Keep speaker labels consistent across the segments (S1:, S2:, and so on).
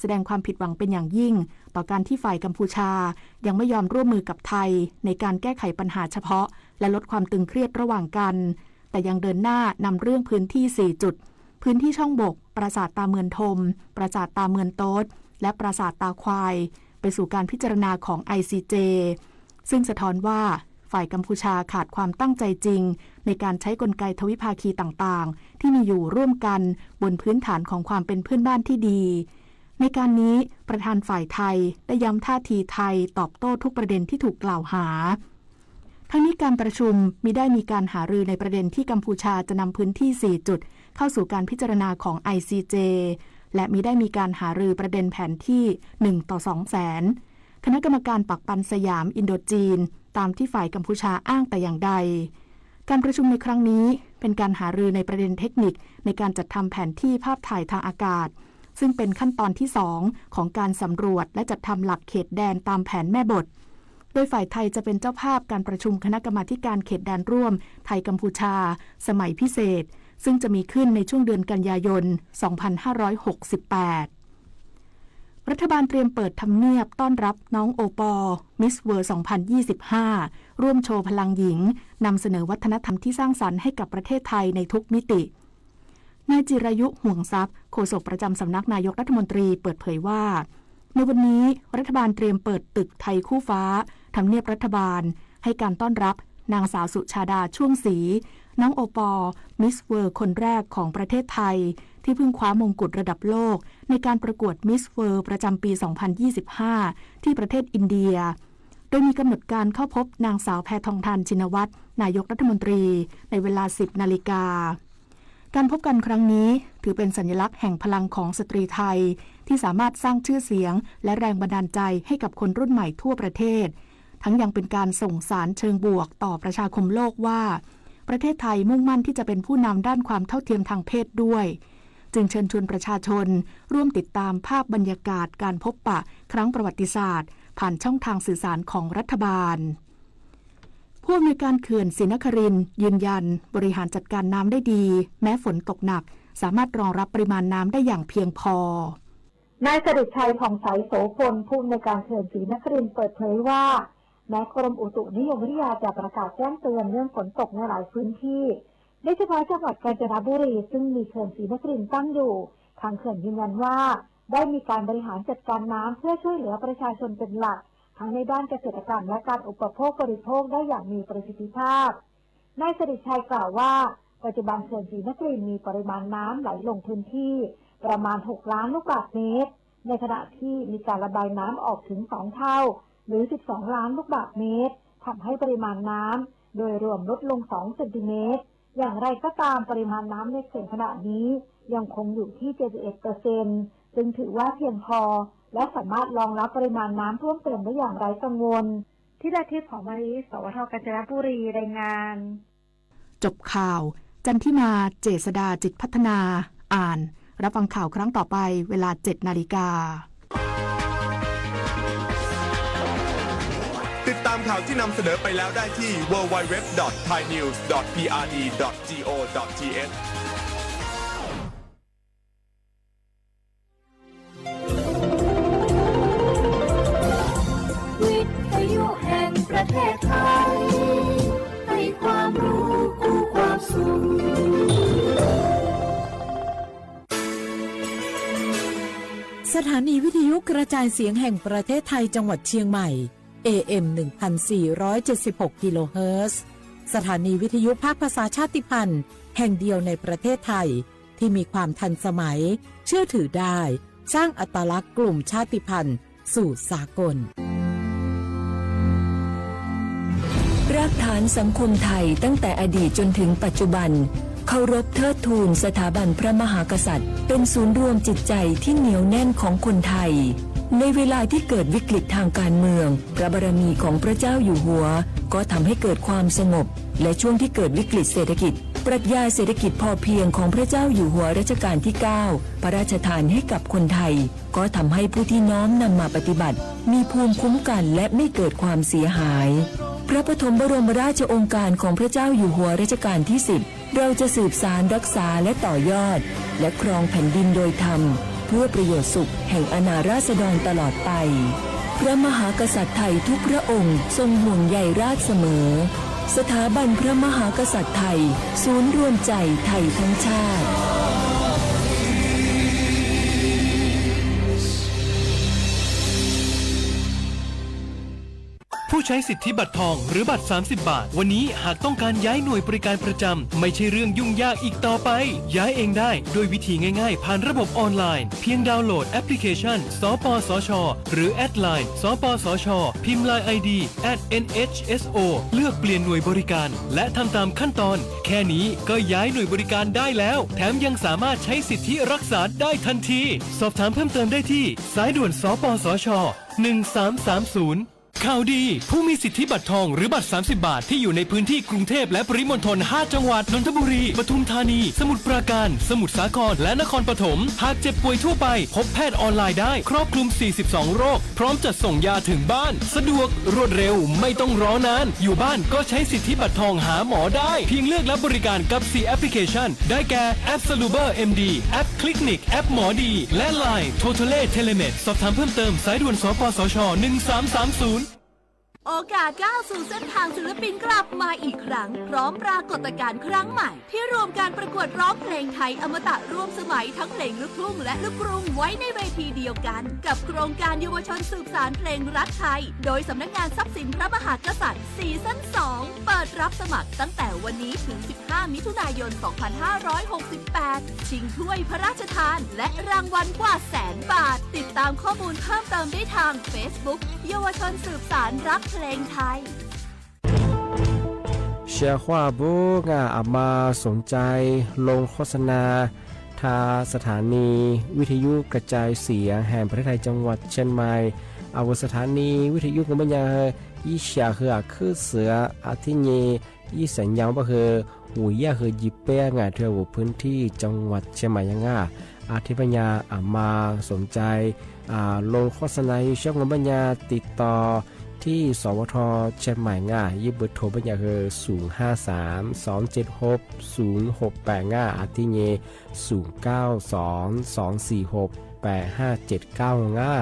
S1: แสดงความผิดหวังเป็นอย่างยิ่งต่อการที่ฝ่ายกัมพูชายังไม่ยอมร่วมมือกับไทยในการแก้ไขปัญหาเฉพาะและลดความตึงเครียดระหว่างกันแต่ยังเดินหน้านำเรื่องพื้นที่4จุดพื้นที่ช่องบกปราสาทตาเมือนทมปราสาทตาเมือนโต๊ดและปราสาทตาควายไปสู่การพิจารณาของ ICJ ซึ่งสะท้อนว่าฝ่ายกัมพูชาขาดความตั้งใจจริงในการใช้กลไกทวิภาคีต่างๆที่มีอยู่ร่วมกันบนพื้นฐานของความเป็นเพื่อนบ้านที่ดีในการนี้ประธานฝ่ายไทยได้ย้ำท่าทีไทยตอบโต้ทุกประเด็นที่ถูกกล่าวหาทั้งนี้การประชุมมิได้มีการหารือในประเด็นที่กัมพูชาจะนำพื้นที่4จุดเข้าสู่การพิจารณาของ ICJ และมิได้มีการหารือประเด็นแผนที่1 ต่อ 200,000 คณะกรรมการปักปันสยามอินโดจีนตามที่ฝ่ายกัมพูชาอ้างแต่อย่างใดการประชุมในครั้งนี้เป็นการหารือในประเด็นเทคนิคในการจัดทำแผนที่ภาพถ่ายทางอากาศซึ่งเป็นขั้นตอนที่2ของการสำรวจและจัดทำหลักเขตแดนตามแผนแม่บทโดยฝ่ายไทยจะเป็นเจ้าภาพการประชุมคณะกรรมาการเขตแดนร่วมไทยกัมพูชาสมัยพิเศษซึ่งจะมีขึ้นในช่วงเดือนกันยายน 2568 รัฐบาลเตรียมเปิดทำเนียบต้อนรับน้องโอปอล์มิสเวิลด์ 2025 ร่วมโชว์พลังหญิงนำเสนอวัฒนธรรมที่สร้างสรรค์ให้กับประเทศไทยในทุกมิตินายจิรายุห่วงทรัพย์โฆษกประจำสำนักนายกรัฐมนตรีเปิดเผยว่าในวันนี้รัฐบาลเตรียมเปิดตึกไทยคู่ฟ้าทำเนียบรัฐบาลให้การต้อนรับนางสาวสุชาดาช่วงศรีน้องโอปอล์มิสเวิลด์คนแรกของประเทศไทยที่เพิ่งคว้ามงกุฎระดับโลกในการประกวดมิสเวิลด์ประจำปี 2025 ที่ประเทศอินเดียโดยมีกำหนดการเข้าพบนางสาวแพทองธารชินวัตรนายกรัฐมนตรีในเวลา 10 นาฬิกาการพบกันครั้งนี้ถือเป็นสัญลักษณ์แห่งพลังของสตรีไทยที่สามารถสร้างชื่อเสียงและแรงบันดาลใจให้กับคนรุ่นใหม่ทั่วประเทศทั้งยังเป็นการส่งสารเชิงบวกต่อประชาคมโลกว่าประเทศไทยมุ่งมั่นที่จะเป็นผู้นำด้านความเท่าเทียมทางเพศด้วยจึงเชิญชวนประชาชนร่วมติดตามภาพบรรยากาศการพบปะครั้งประวัติศาสตร์ผ่านช่องทางสื่อสารของรัฐบาลผู้อำนวยการเขื่อนศรีนครินทร์ยืนยันบริหารจัดการน้ำได้ดีแม้ฝนตกหนักสามารถรองรับปริมาณน้ำได้อย่างเพียงพอนายสฤษดิ์ชัยผ่องใสโสพลผู้อำนวยการเขื่อนศรีนครินทร์เปิดเผยว่าแม้กรมอุตุนิยมวิทยาจะประกาศแจ้งเตือนเรื่องฝนตกในหลายพื้นที่โดยเฉพาะจังหวัดกาญจนบุรีซึ่งมีเขื่อนศรีนครินทร์ตั้งอยู่ทางเขื่อนยืนยันว่าได้มีการบริหารจัดการน้ำเพื่อช่วยเหลือประชาชนเป็นหลักทั้งในด้านเกษตรกรรมและการอุปโภคบริโภคได้อย่างมีประสิทธิภาพนายสฤษดิ์ชัยกล่าวว่าปัจจุบันเขื่อนศรีนครินทร์มีปริมาณน้ำไหลลงพื้นที่ประมาณ6 ล้านลูกบาศก์เมตรในขณะที่มีการระบายน้ำออกถึง2 เท่าหรือ12 ล้านลูกบาศก์เมตรทำให้ปริมาณน้ำโดยรวมลดลง2 เซนติเมตรอย่างไรก็ตามปริมาณน้ำในเขื่อนขณะนี้ยังคงอยู่ที่ 71% ซึ่งถือว่าเพียงพอและสามารถรองรับปริมาณน้ำท่วมเติมได้อย่างไร้กังวลที่ละทิพย์ของมารีสวท.กาญจนบุรีรายงานจบข่าวจันทิมาเจษฎาจิตพัฒนาอ่านรับฟังข่าวครั้งต่อไปเวลา 7 นาฬิกา
S2: ติดตามข่าวที่นำเสนอไปแล้วได้ที่ www.thainews.prd.go.th
S3: วิทยุแห่งประเทศไทยให้ความรู้คู่ความสุข
S4: สถานีวิทยุกระจายเสียงแห่งประเทศไทยจังหวัดเชียงใหม่ AM 1476 กิโลเฮิรตซ์สถานีวิทยุภาคภาษาชาติพันธุ์แห่งเดียวในประเทศไทยที่มีความทันสมัยเชื่อถือได้สร้างอัตลักษณ์กลุ่มชาติพันธุ์สู่สากล
S5: รากฐานสังคมไทยตั้งแต่อดีตจนถึงปัจจุบันเคารพเทิดทูนสถาบันพระมหากษัตริย์เป็นศูนย์รวมจิตใจที่เหนียวแน่นของคนไทยในเวลาที่เกิดวิกฤตทางการเมืองพระบารมีของพระเจ้าอยู่หัวก็ทำให้เกิดความสงบและช่วงที่เกิดวิกฤตเศรษฐกิจปรัชญาเศรษฐกิจพอเพียงของพระเจ้าอยู่หัวรัชกาลที่ 9พระราชทานให้กับคนไทยก็ทำให้ผู้ที่น้อมนำมาปฏิบัติมีภูมิคุ้มกันและไม่เกิดความเสียหายพระปฐมบรมราชโองการของพระเจ้าอยู่หัวรัชกาลที่ 10เราจะสืบสานรักษาและต่อยอดและครองแผ่นดินโดยธรรม เ พื่อประโยชน์สุขแห่งอาณาราษฎรตลอดไปพระมหากษัตริย์ไทยทุกพระองค์ทรงห่วงใยราชเสมอสถาบันพระมหากษัตริย์ไทยศูนย์รวมใจไทยทั้งชาติ
S6: ผู้ใช้สิทธิบัตรทองหรือบัตร30 บาทวันนี้หากต้องการย้ายหน่วยบริการประจำไม่ใช่เรื่องยุ่งยากอีกต่อไปย้ายเองได้โดยวิธีง่ายๆผ่านระบบออนไลน์เพียงดาวน์โหลดแอปพลิเคชันสปสชหรือแอดไลน์สปสชพิมพ์ Line ID @NHSO เลือกเปลี่ยนหน่วยบริการและทำตามขั้นตอนแค่นี้ก็ย้ายหน่วยบริการได้แล้วแถมยังสามารถใช้สิทธิรักษาได้ทันทีสอบถามเพิ่มเติมได้ที่สายด่วนสปสช1330ข่าวดีผู้มีสิทธิบัตรทองหรือบัตร30 บาทที่อยู่ในพื้นที่กรุงเทพและปริมณฑล5จังหวัดนนทบุรีปทุมธานีสมุทรปราการสมุทรสาครและนครปฐมหากเจ็บป่วยทั่วไปพบแพทย์ออนไลน์ได้ครอบคลุม42โรคพร้อมจัดส่งยาถึงบ้านสะดวกรวดเร็วไม่ต้องรอนานอยู่บ้านก็ใช้สิทธิบัตรทองหาหมอได้เพียงเลือกรับบริการกับ4แอปพลิเคชันได้แก่แอป Saluber MD แอป Clinic แอปหมอดีและ Line Totale Telemed สอบถามเพิ่มเติมสายด่วนสปสช1330
S7: โอกาสก้าวสู่เส้นทางศิลปินกลับมาอีกครั้งพร้อมปรากฏการณ์ครั้งใหม่ที่รวมการประกวดร้องเพลงไทยอมตะร่วมสมัยทั้งเพลงลูกทุ่งและลูกกรุงไว้ในเวทีเดียวกันกับโครงการเยาวชนสืบสานเพลงรักไทยโดยสำนักงานทรัพย์สินพระมหากษัตริย์ซีซั่น 2 เปิดรับสมัครตั้งแต่วันนี้ถึง 15 มิถุนายน 2568 ชิงถ้วยพระราชทานและรางวัลกว่า100,000 บาทติดตามข้อมูลเพิ่มเติมได้ทาง Facebook เยาวชนสืบสานรักเพลงไทย
S8: เชียร์ว่าบุกอามาสนใจลงโฆษณาทาสถานีวิทยุกระจายเสียงแห่งประเทศไทยจังหวัดเชียงใหม่อาวสถานีวิทยุกันบัญญัติยี่เสียคือเสืออาทิเยยี่สัญญาณว่าคือหูยาคือยิบเป้งาเทือพื้นที่จังหวัดเชียงใหม่ยังง่าอาทิปัญญามาสนใจลงโฆษณาเชื่อมกันบัญญัติติดต่อที่สวทเชียงใหม่ง่ายยิบเบอร์โทรบัญญัติคือ053-276-0685อาทิเย0922468579ง่า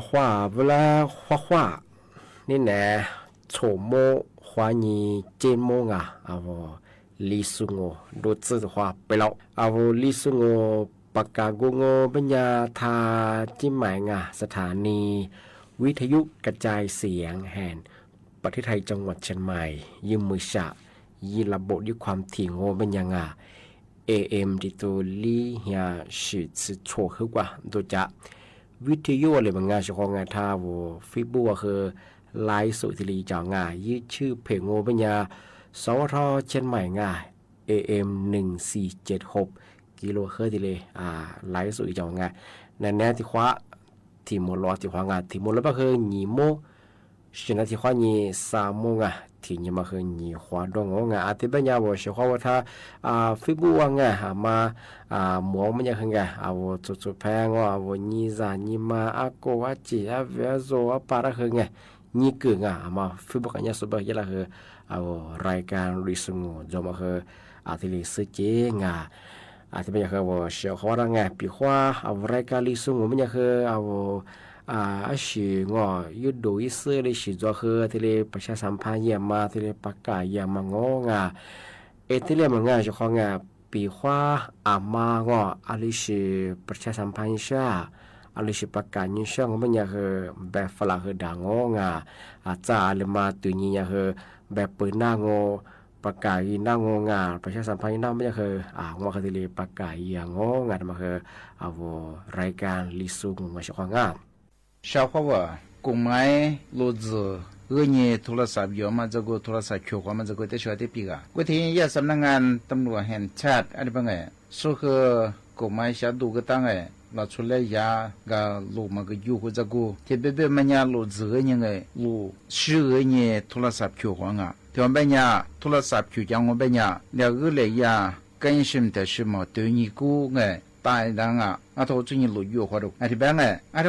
S8: 画不啦画你呢丑么花你节目啊我李苏我都知的话不了我李苏我ปากกาโกโงปัญญาทาจิมหมายงาสถานีวิทยุกระจายเสียงแห่งประเทศไทยจังหวัดเชียงใหม่ยืมมือฉะยีระบบด้วยความถี่โงปัญญางา AM ที่ตัวลีเฮียสืบโชว์ขึ้นกว่าตัวจะวิทยุอะไรบางงานเฉพาะงานท่าวฟิบูคือไลฟ์สุดที่ลีจ่างายืดชื่อเพลงโงปัญญาสวทเชียงใหม่งา AM 1476กิโลเฮิรตซ์เลยไลฟ์สุดจังงาในแนวที่คว้าที่มลที่คว้างาที่มลก็คือหนีโมชนะที่คว้าหนีสามโมงที่นี่มาคือหนีคว้าดงงาที่เป็นยาวเชื่อว่าถ้าฟิบูว่างมาหมวมันยังไงจุดแพงว่านี่จานี่มาโกวาจิเวโซปาระคือไงนี่เกิงมาฟิบูกันยังสุดยอดละคือรายการริสงูจอมาคือที่ลิสเจงที่เป็นอย่างคือว่าเชื่อเขาว่าไงปีขว่ารายการลิสงูมันยังคือสิงยุดดูอิสเลยสิจอคือที่เลยประชาสัมพันธ์เยี่ยมมาที่เลยประกาศเยี่ยมมางที่เลยมันเจ้าของปีขว่ามาลิสิประชาสัมพันธ์ชาลิสิประกาศยิ่งช่างมันยังคือแบบฝรั่งคือด่างจ้าเลยมาตัวนี้ยังคือแบบเปิดหน้างประกาศหน้างงาประชาสัมพันธ์หน้าไม่ใช่คือว่าคือที่ประกาศอย่างงามาคือรายการลิซุงมาช่วยงาน
S9: 小伙伴，购买录制2年โทรศัพท์ยอมาจะกูโทรศัพท์เขียวมาจะกูได้ช่วยได้ปีกกูที่ยาสำนักงานตำรวจแห่งชาติอะไรบ้างสุข购买小度个当เรา出来呀个录嘛个有个这个特别别么呀录制2年录12年โทรศัพท์เขียวที่ว่าเป็น呀โทรศัพท์เขียวยังว่าเป็น呀แล้วก็เลย呀更新的是么对你กูตายดังทุกสิ่งลุยอยู่ขวดที่แบงก์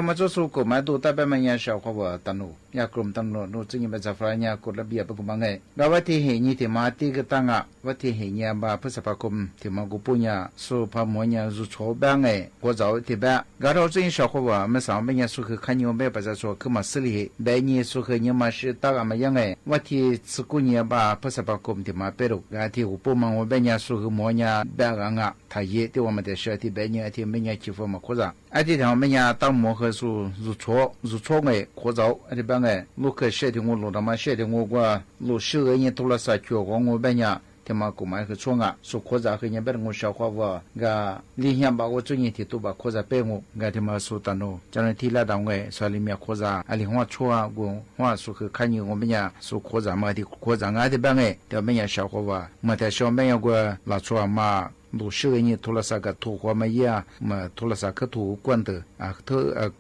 S9: มาจะสู้กับมาดูแต่เป็นมันยังชาวขวดตันอยากกลุ่มตันนู่นสิ่งเป็นจะฟลายเนี่ยกฎระเบียบเป็นกูบังแล้วว่าที่เห็นนี่ที่มาที่ก็ตั้งว่าที่เห็นเนี่ยมาพฤษภาคมที่มากูปุญญาสู้พามวยเนี่ยสู้โฉบแบงกูจะที่แบงก์แล้วสิ่งชาวขวดไม่สามารถเนี่ยสู้คือขันยมแบบประชาชนคือมาสิริแบงก์สู้คือเนี่ยมาชื่อตั้งมายังว่าที่สกุลเนี่ยมาพฤษภาคมที่มาเปิดแล้วที่กูปุญมาแบงก์สู้คือมวยเนี่ยแบงก์ไทยที่ว่ามันจะเชื่อที่แบงก์ที่ไม่เนี่ยชีฟมาโคจรที่ทำไม่ยาตั้งหมอคือสู้รู้ชั่วไงขวดที่บางลูกเคยเชื่อที่งูหลุดมาเชื่อที่งูว่าลูกเชื่อเนี่ยโทรศัพท์เกี่ยวกับงูเป็นยาที่มากูหมายคือช่วงสุขขวดคือเนี่ยเป็นงูชาวขวดก็ลีเฮียบอกว่าจุดนี้ที่ตัวบอกขวดเป็นงูก็ที่มาสู้ตันโนเจ้าหน้าที่ระดับไงสาลิมีขวดอะไรหัวชั่วกูหัวสุขคือขันยูงูเป็นยาสุขขวดมาที่ขวดงาที่บางที่เป็นยาชาวขวดมาแต่ชาวเป็นยากูละชั่วมาลูกเชื่อเนี่ยโทรศัพท์ก็ถูกว่าไม่ยามาโทรศัพท์ก็ถูกกวนเตอ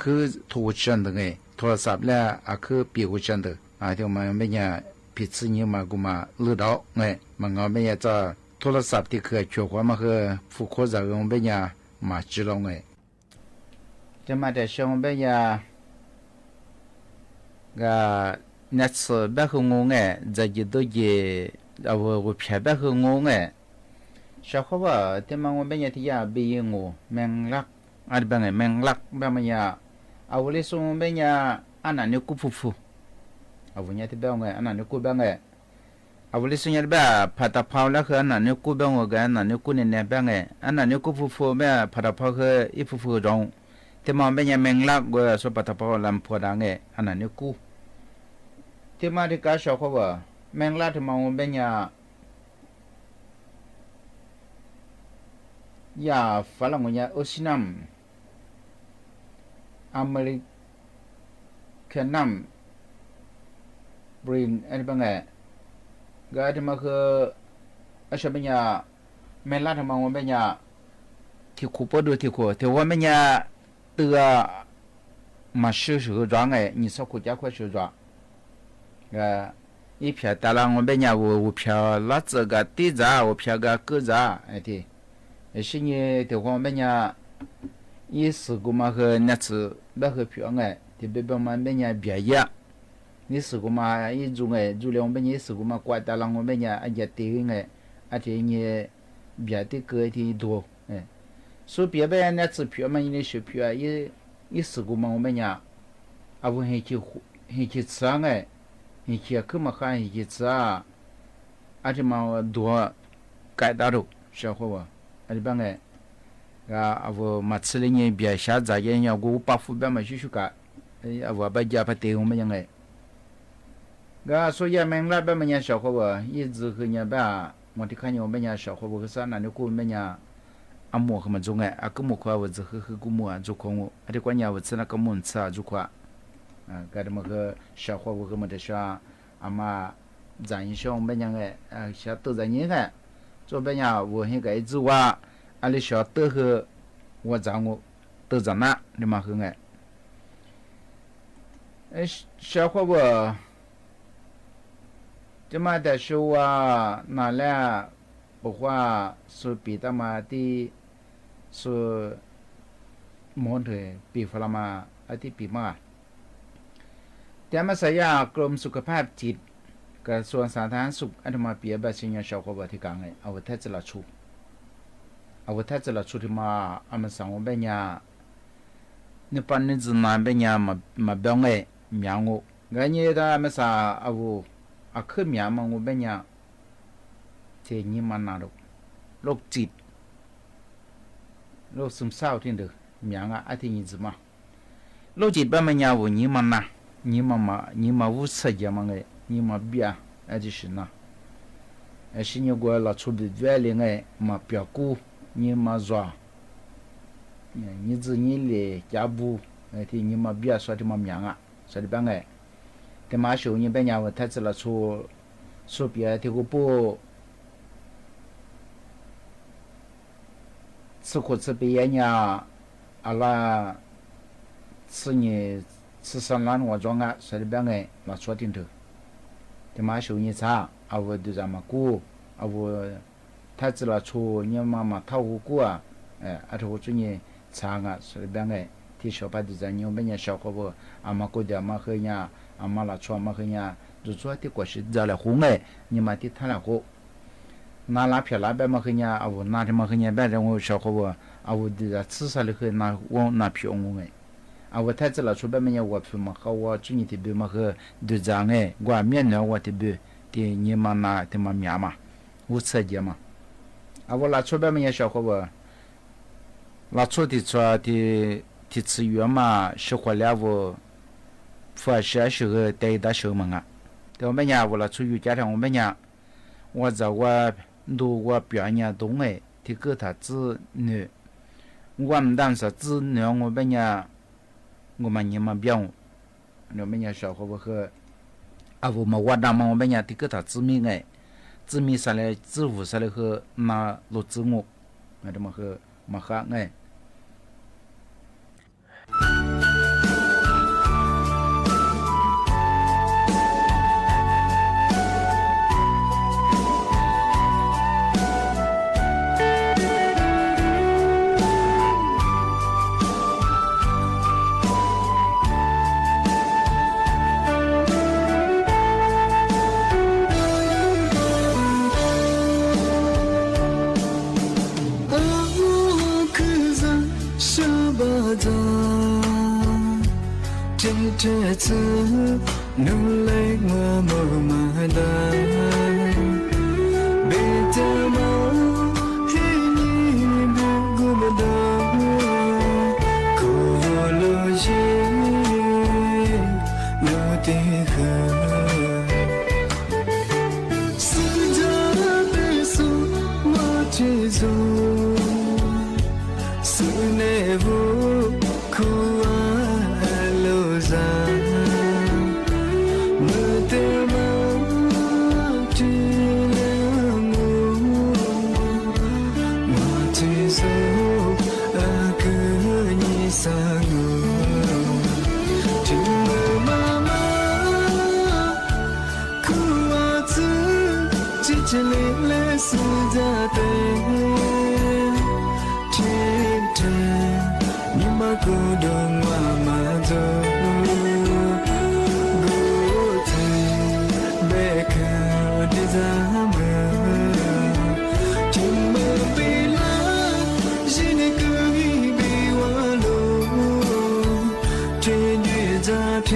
S9: คือถูกชันเตอไงโทรศัพท์แล้วคือปีกชันเตอที่มันไม่ยาผิดสิ่งนี้มากูมาเลือดออกไงมันก็ไม่ยาจะโทรศัพท์ที่เคยช่วยว่ามันคือผู้คนจะก็ไม่ยามาจีรงไงจะมาแต่ช่วงไม่ยาก็นัดสืบแบบคืองงไงจะยึดตัวเย่เอาไว้เพียแบบคืองงไงชาวเขาว่าที่มันเป็นยาที่ยาบีงูแมงลักอะไรบางอย่างแมงลักแบบมันยาเอาไว้ส่งเป็นยาอันนั้นเนี่ยกูฟูเอาไว้เนี่ยที่แบบไงอันนั้นเนี่ยกูแบบไงเอาไว้ส่งยาแบบผัดตะเภาแล้วคืออันนั้นเนี่ยกูแบบไงอันนั้นเนี่ยกูเนี่ยแบบไงอันนั้นเนี่ยกูฟูแบบผัดตะเภาคืออีฟูตรงที่มันเป็นยาแมงลักก็ส่วนผัดตะเภาลำพัวดังไงอันนั้นเนี่ยกูที่มาที่กาชาวเขาว่าแมงลักที่มันเป็นยายาฝรั่งยาโอชินัมอเมริกันนัมบรินอะไรบางอย่างก็ที่มาคืออาชญเป็นยาเมลัดทำมาวันเป็นยาที่คู่ปดูที่คู่ที่ว่าเป็นยาตัวมาชื่อร้องไงนี่สักคู่จะคุยชื่อร้องก็อีเพียตารางวันเป็นยาวัวเพียลัดจะกัดตีจ้าวัวเพียกัดกือจ้าไอ้ที่是呢，台湾边呀，也是过嘛和那次那和票哎，特别别嘛边呀别呀，你是过嘛一种哎，就两边也是过嘛怪大浪我边呀，而且对哎，而且呢别的个的多哎，所以别边那次票嘛，因为是票也是过嘛我边呀， อาวุเฮจิซาไงเฮจิขึ้นมาข้าเฮจิซาอาจจะมาดัวไก่ดารุเชื่อว่าอันนี้บ้างไงก็อาวุมาซื้อเนี่ยเบียร์ชาใจเงี้ยกูปะฟุบแบบมาชุกะอาวุไปยาปฏิหัวมันยังไงก็ส่วนใหญ่แมงลัดแบบมันยังเชื่อว่ายี่สิบคือเนี่ยแบบมันที่ข้าเนี่ยมันยังเชื่อว่าคือสารนั้นกูมันยังอามัวขึ้นมาจงไงอากูมัวว่าว่าจะคือกูมัวจุกของกูอันนี้กว่าเนี่ยว่าจะนักมุนซาจุกว่าก็ได้มาคือเชื่อว่าคือมันจะช่วยอามาใจช่องเป็นยังไงเชื่อตัวใจยังไง做别人我那个一句话，阿里晓得和我讲我都在那，你嘛和哎，小伙我这么的说啊，哪来不话说比他妈的说模特比弗拉嘛，阿的比嘛，แต่มาใส่ยากรมสุขภาพจิตกระทรวงสาธารณสุขอันมาเปียบัชิญญาชาวขบที่กลางเอาไว้แท้จะละชูเอาไว้แท้จะละชูที่มาอามาสังเบญญาเนี่ยปันนี่จะมาเบญญามาเบงเอมียงงูงั้นเนี่ยถ้ามาสาเอาอาขึ้นมียมังงูเบญญาเทียนี่มันนาโรคจิตโรคซึมเศร้าที่เดือมียงอาทิตย์นี้จะมาโรคจิตแบบมันยาวนี่มันนะ你嘛无色节嘛哎，你嘛别，哎就是那，哎是你过了出的原来哎嘛别过，你嘛做，你自你来家不，哎的你嘛别说的嘛名啊，说的办哎，他妈说你别人我他只了出别的个不，吃苦吃别呀，阿拉吃你。是上南我装啊，说的别个老说定头，他妈收你查，啊我就这么过，啊我他只了出你妈妈掏我过啊，哎，啊头做你查啊，说的别个，提小白就在你们家小伙不，啊嘛过点嘛喝呀，啊嘛拉出嘛喝呀，就说的过是在了红哎，你嘛的他了喝，拿拉票拉白嘛喝呀，啊我拿的嘛喝呀，白人我小伙不，啊我就在吃啥的喝拿我拿票我哎。啊，我太知了，除非没有我票嘛，和我注意的比嘛和队长哎，我面了我的比的你嘛那的嘛面嘛，我车节嘛，啊，我拿除非没有小伙我，拿出的说的资源嘛，是回来我，发现是个带的手嘛啊，对我们家我拿出去家庭我们家，我在我读我表演东哎，的个他子女，我们当时子女我们家。我们你们表，我们家小伙不和，啊我们我那么我们家的个他知名哎，知名上来知乎上来和那录制我，那么和么哈哎。
S3: 这次努力我没买单，别的嘛嘿你不顾不到，可我路线有点狠，是这辈子我接受，是那不哭。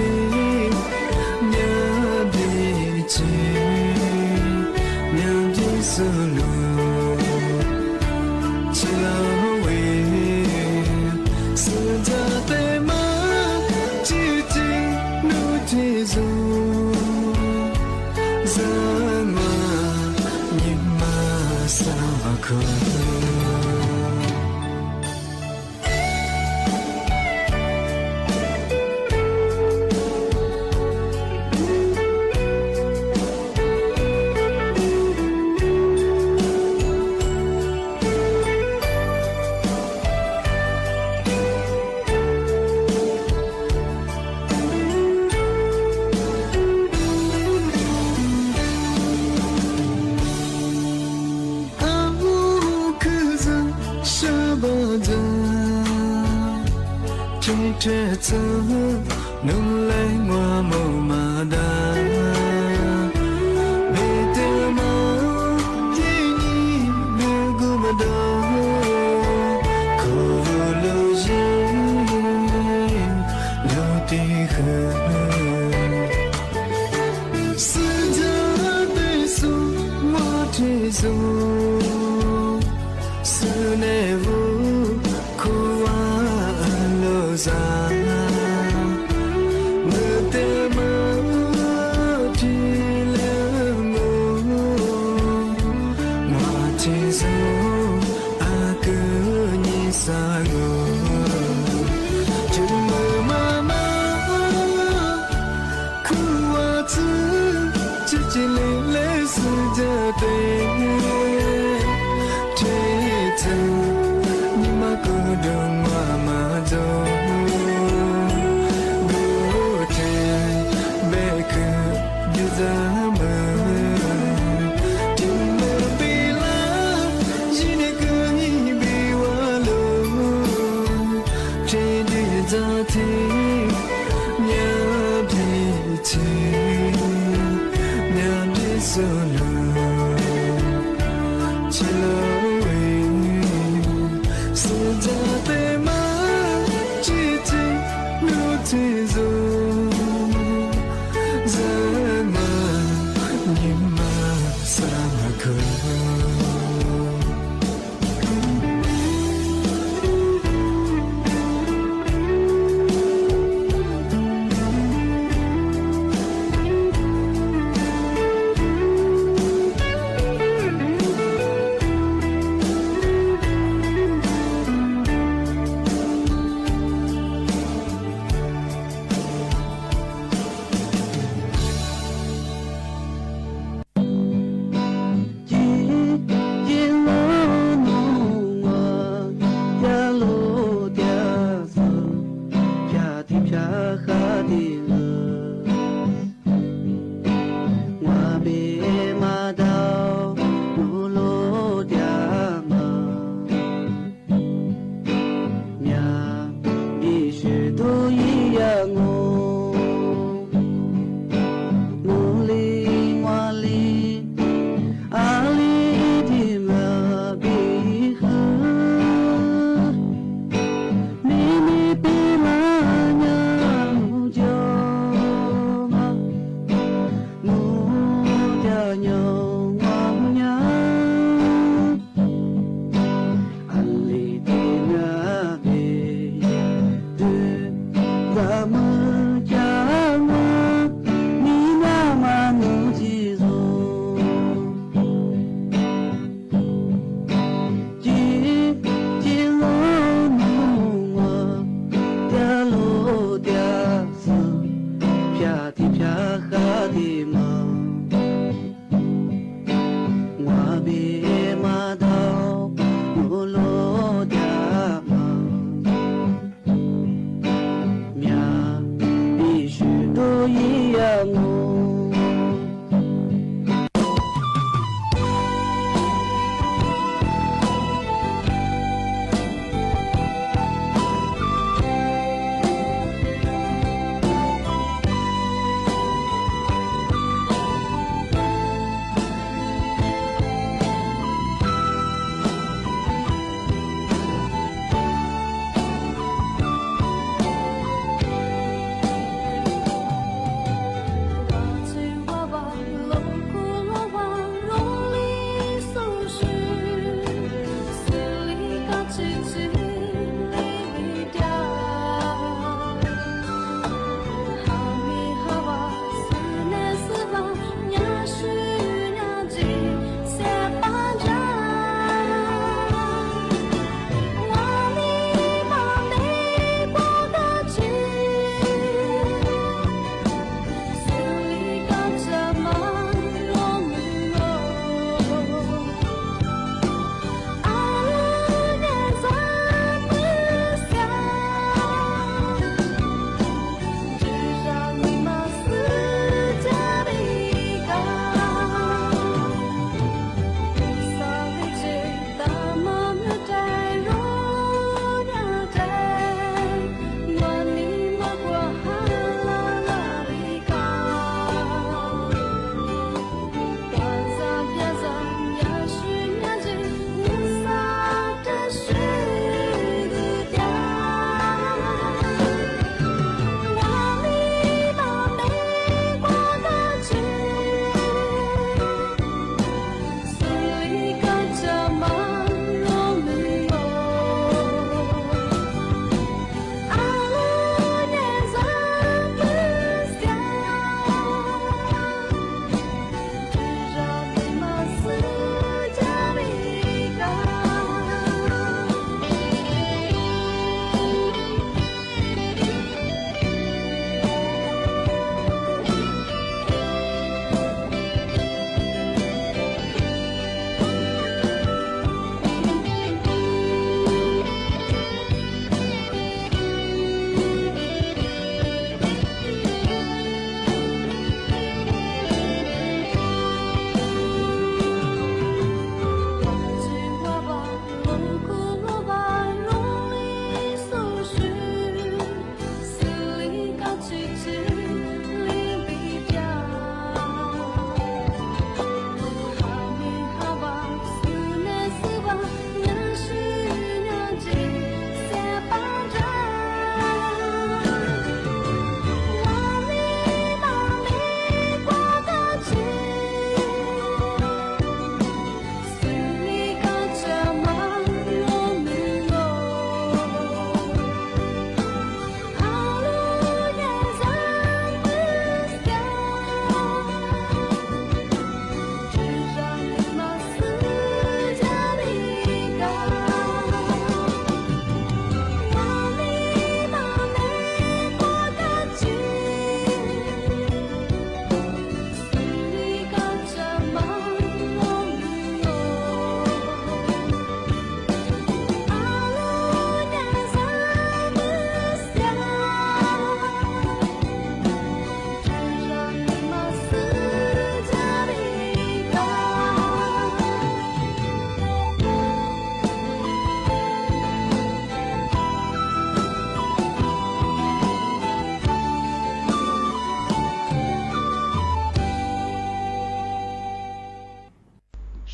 S3: เ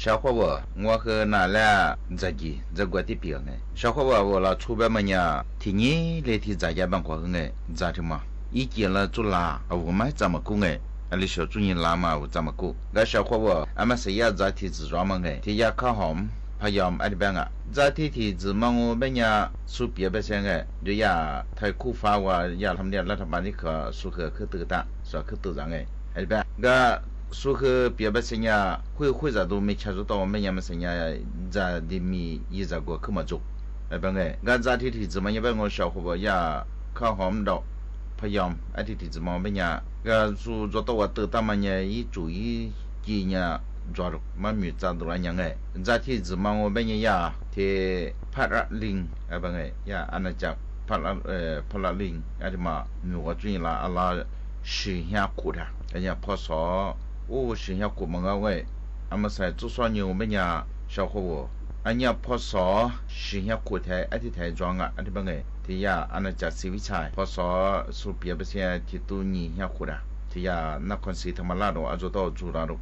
S9: 小伙我我和拿了自己这个的病哎，小伙我了出边么呀？提你来提在家办过哎，咋的嘛？一见了就拉，我们怎么过哎？阿里小主人拉嘛，我怎么过？那小伙我俺们谁也在提自装嘛哎，提呀看好。พยายามอธิบายจะที่จะมองว่าเนี่ยสุเปียไปเสียงไงเดี๋ยวไทยคู่ฟ้าว่าอย่าทำเนี่ยรัฐบาลนี่ก็สุขคือตื่นตาสุขคือตื่นจังไงอธิบายก็สุขเปียไปเสียงคุยจะดูไม่ชัดตัวไม่ยังไม่เสียงจะดีมียี่จะกูขึ้นมาจุอธิบายไงก็จะที่จะมองว่า我小伙伴อย่าข้าวหอมดอกพยายามอธิที่จะมองว่าเนี่ยก็สุจตัวว่าตื่นตามันเนี่ยอีจุยจีเนี่ย抓住嘛米扎到了样哎，这天子嘛我们呀，去帕拉林啊不哎呀，安那叫帕拉林，啊的嘛，我最近啦阿拉实现过的，人家怕啥？我实现过么个喂，俺们在做啥呢？我们呀小伙我，人家怕啥？实现过台，阿的台装啊，阿的不哎，的呀安那叫水尾菜，怕啥？说别不些提多年现过的，的呀那款是他妈拉到阿做到做拉到。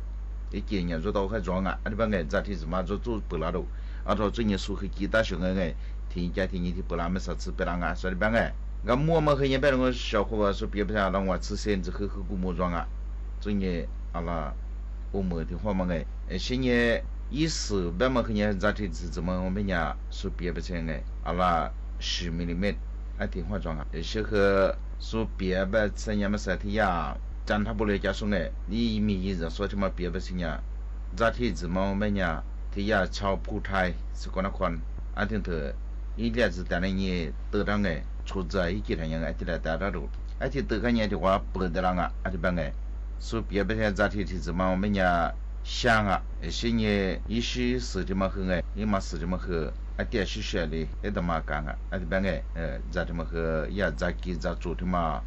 S9: 一见人做到开装啊，阿里帮个咋提什么做不拉到，阿说最近苏克吉大熊个，天家天你不拉没啥吃不拉啊，所以帮个，俺我们和人别个小伙伴说别不想让我吃甚至和古木装啊，最近阿拉我们的话嘛个，现在意思别么和人咋提是怎么我们家说别不想个，阿拉10 mm 啊电话装啊，是和说别不怎样么啥提呀。咱他不来家说哎，你米一人说什么别不行呀？咱天子嘛我们呀，他呀超普台是过那款，俺听他一年子单年得上哎，出在一几天样哎，他来带他路，而且得个年的话不得让啊，俺就办哎，说别不行咱天子嘛我们呀想啊，现在一时事的嘛很哎，一嘛事的嘛很。啊，电视学的，那他妈干啊，啊这边哎，咱他妈和也咱给咱做的嘛。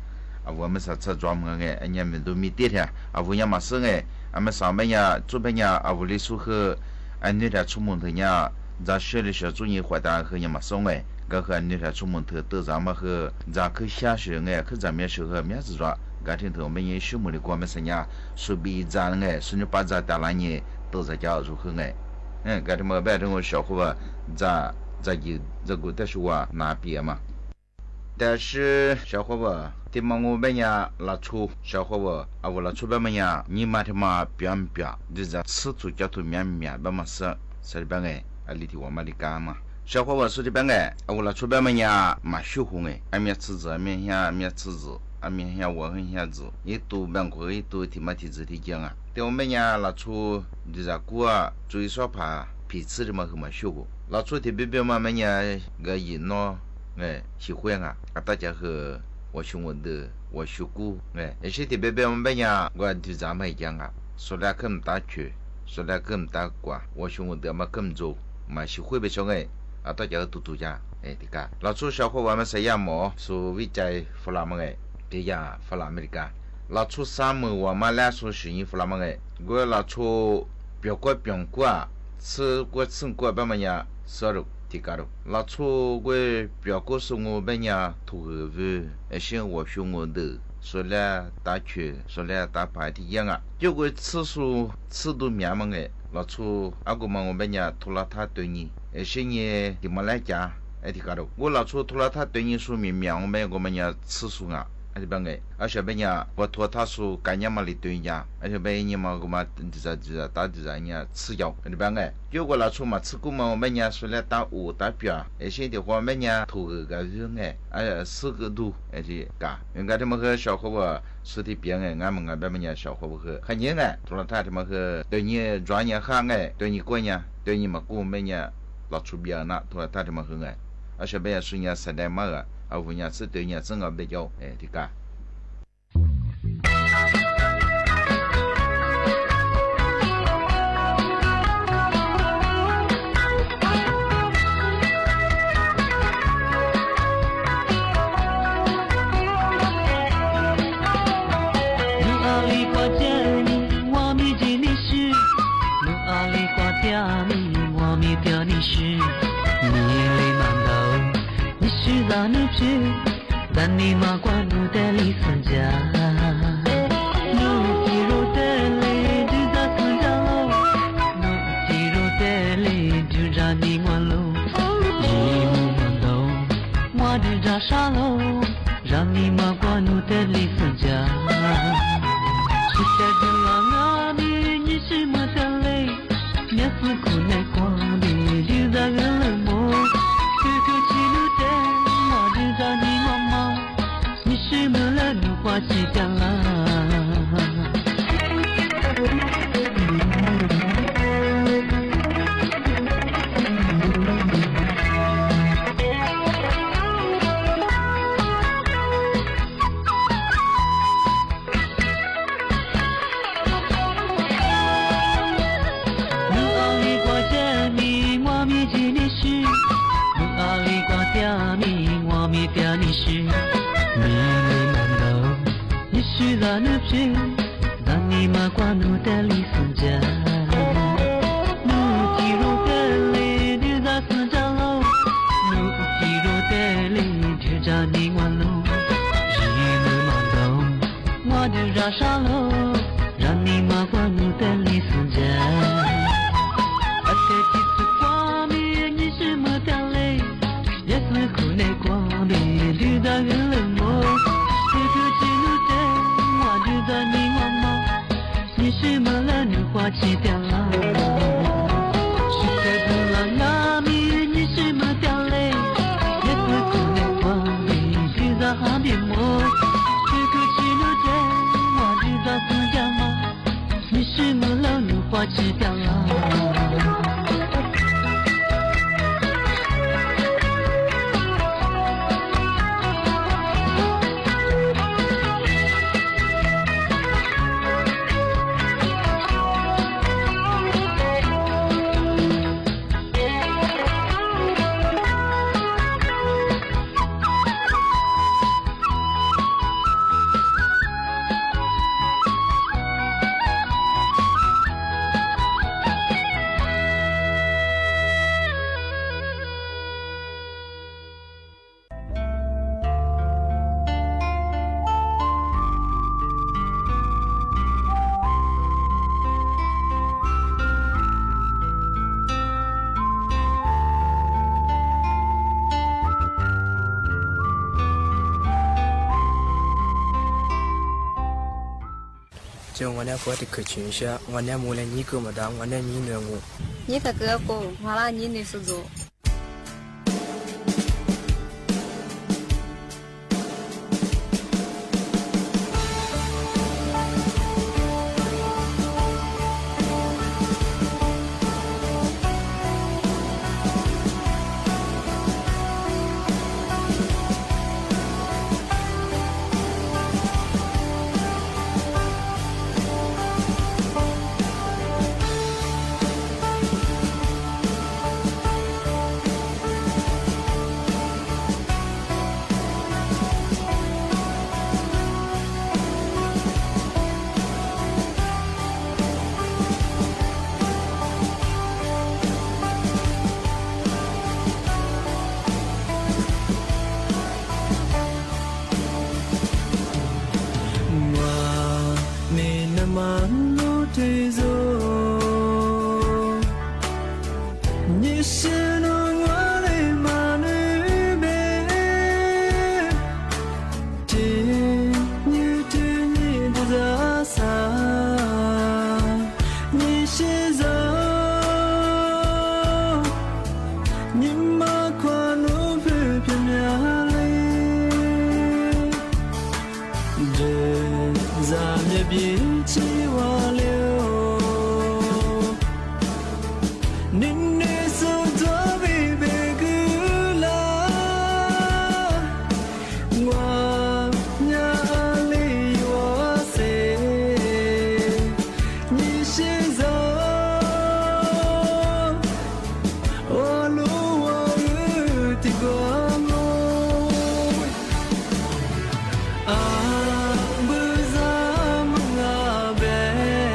S9: 啊，我们是吃专门的，人家们都没得的，啊，我也没事的，俺们上班呀、做班呀，啊，屋里说和俺女的出门头呀，咱学的小作业活单和也没送的，个和俺女的出门头都咱们和咱去下学的，去咱们学和面子抓，个天头我们也学么的，我们是呀，说比咱的，说你把咱带来呢，都在家如何的，个他妈白天我小伙伴，咱就这个但是我拿别嘛。但是小伙伴，对嘛我们呀拉出小伙伴啊，我拉出别么呀，你嘛他妈变变，就是吃出叫做面面，别么事，是的边个啊，里头我们的干嘛？小伙伴说的边个啊，我拉出别么呀，嘛修红哎，俺面吃子，俺面吃子，俺面下我很下子，一度边个一度提嘛提子的讲啊，对我们呀拉出就是锅啊，最少怕彼此的嘛和嘛修过，拉出的别嘛么呀个人喏。哎，喜欢啊！啊，大家和我兄弟的，我学过哎，而且特别我们呀，我对咱们讲啊，说来更大去，说来更大瓜，我兄弟嘛更做，嘛喜欢不上哎，啊，大家都度假哎，这个，老初小伙伴们谁也没说为在弗拉门哎，这样弗拉门的，老初三门我们来说是因弗拉门哎，我老初表过啊，吃过别么呀，烧肉。老初我表哥说我们呀土河味，像我兄我的，说来打球，说来打牌的样啊，结果吃都面嘛哎，老初阿哥嘛我们呀拖拉他对你，现在怎么来讲？哎，这个我老初拖拉他对你说明面我们呀吃素啊。而且边个，而且边呀，我托他说干娘嘛里对呀，而且边人嘛我嘛就是打就是人家吃药，而且边个，结果那出嘛吃过嘛我们家说来打乌打表，而且的话我们家头个人哎，4个度，而且嘎，人家他们和小伙伴说的别个，俺们边家小伙伴和很严哎，除了他们和对你专业行哎，对你过年，对你嘛过我们家老出别那，除了他们和哎，而且边说人时代嘛个。啊，我伢是对伢整个比较哎，这个。
S10: 努阿里瓜家里，我米吉尼是；努阿里瓜家里，我米表尼是。你里满头。是咱女婿，咱你妈管不得里三家。努肌肉的嘞，只在三家喽。努肌肉傻喽，让你妈瓜努的里分家。是下着浪啊咪，你是么的嘞？面子苦耐光的，留在个冷漠。哥哥起路的，我知道你妈妈，你是么了努花起掉啦。让你妈瓜努的里分家，努提罗的里留在分家喽，努提罗的里留在你完喽，一路忙喽，我就让傻喽，让你妈瓜努的里分家，阿特提斯瓜米你是么的嘞，也是苦内瓜米留在个冷漠。在你妈妈，你是么了？你花起掉了。是在不浪啊咪，你是么掉嘞？也是苦内瓜米，就在海边摸。这个起路的，我就在分家嘛。你是么了？你花起掉了。
S11: 就我那过的可群下，我那木来你哥么当，我那你呢我。
S12: 你的哥哥，完了你那是做。
S10: Ah, bersama ngabe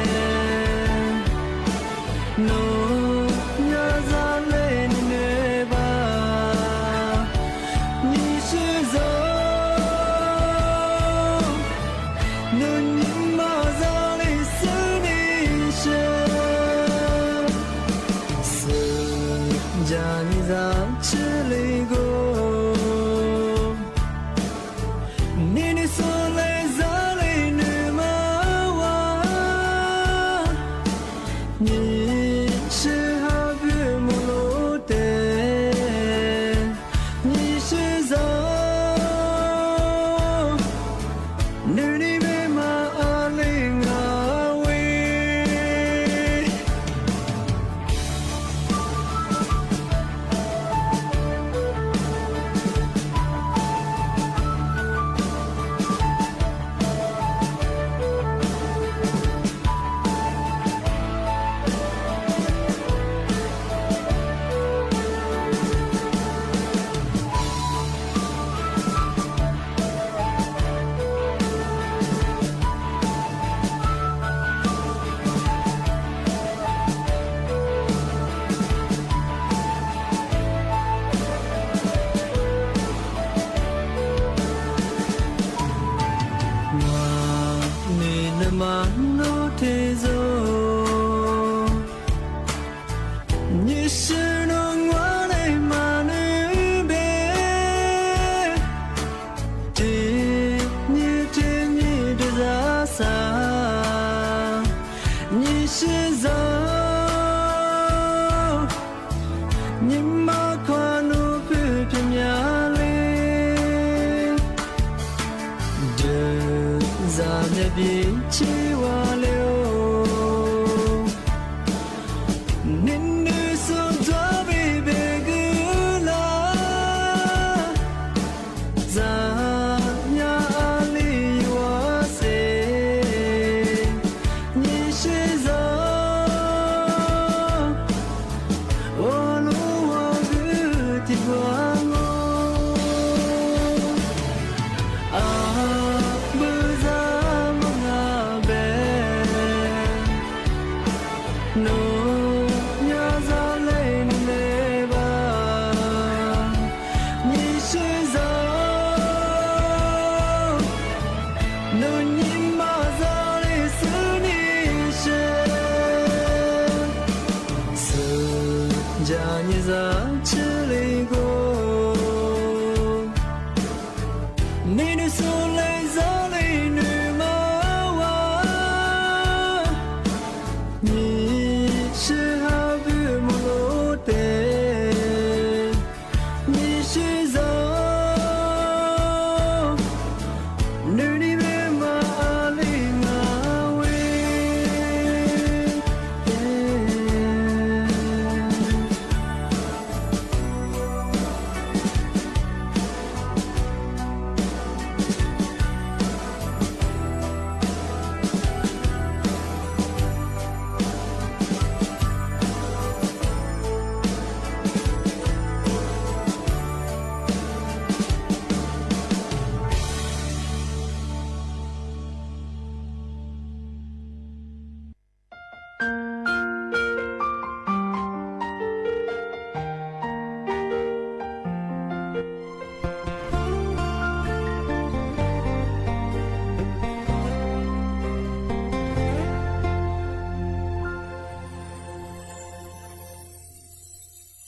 S10: 嘛努提走，你是能我来嘛努呗，今你的咋啥，你是走，你嘛夸努不平面里，这咋的比起我流？你女手做比别个啦，咋呀里我谁？你是走，我路我个地方我。不咋么呗，侬要咋来来吧？你是走，侬你妈咋来是你是，是家你咋吃了过？你的手来咋来女妈娃？你是好不木路的，你是走，女的别马里马喂。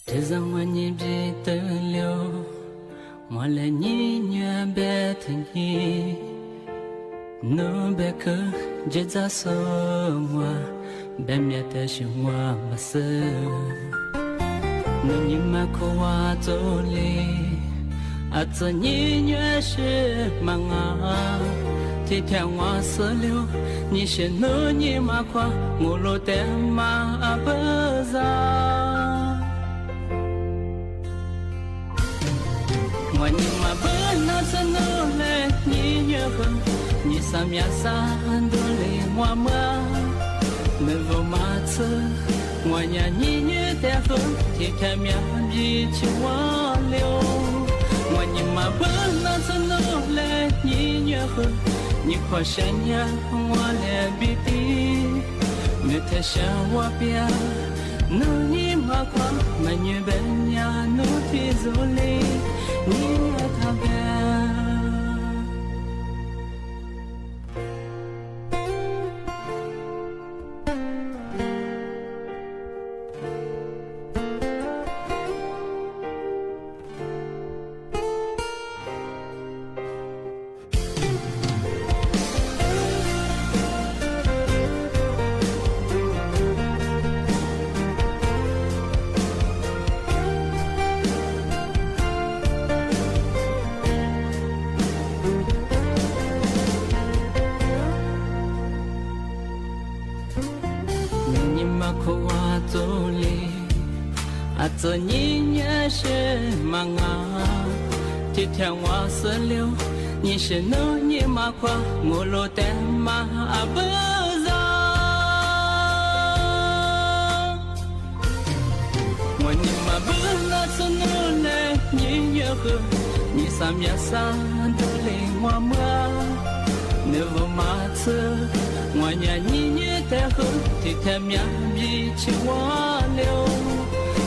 S10: 这让我你别得了，我来你娘别疼你，侬别可这咋说我，别面的是我不是，侬你妈可我走哩，啊这你娘是忙啊，天天我死了，你是侬你妈夸我落的妈不咋。我你妈不那是努力，你越狠，你啥面啥都来我妈，没不马车，我呀你越得很，天天面比起我流。我你妈不那是努力，你越狠，你快些呀我来比的，没太想我别。侬你妈夸，没女本呀，侬提走嘞，你也他别。这你也是忙啊，天天我死了，你是侬你妈夸我落的妈不让，我你妈不那是侬来，你也喝，你啥面啥都来我妈，你不马车，我呀你也得喝，天天面比起我了。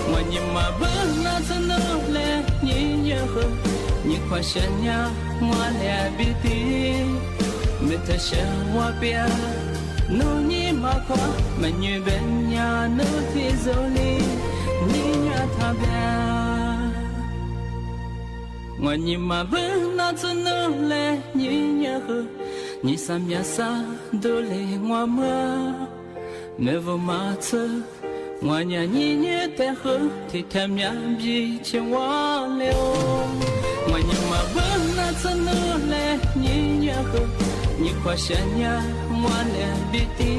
S10: 我你妈不那是侬来，你也喝，你快些呀，我来比的，没得想我别。努你马夸，满月本呀努提走里，你呀他边。我你妈不那只努来，你呀呵，你啥面啥都来我么，没不马车。我nhà nhị nhẹ té hở thì thèm nhà bi trên hoa leo我nhà mà vẫn na chân nơ lệ nhị nhẹ hở nhị qua xe nhà hoa lệ bi ti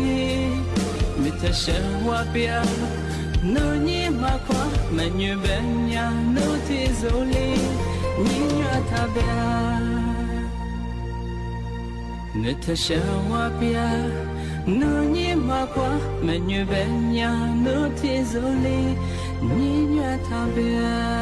S10: mi ta xe hoa bia nơ nhị mà qua mà như bên nhà nơ thì dấu li nhị nhẹ ta bia mi ta xe hoa bia nơ nhị mà qua mà như bên nhà nơ thì dấu li nhị nhẹ ta bia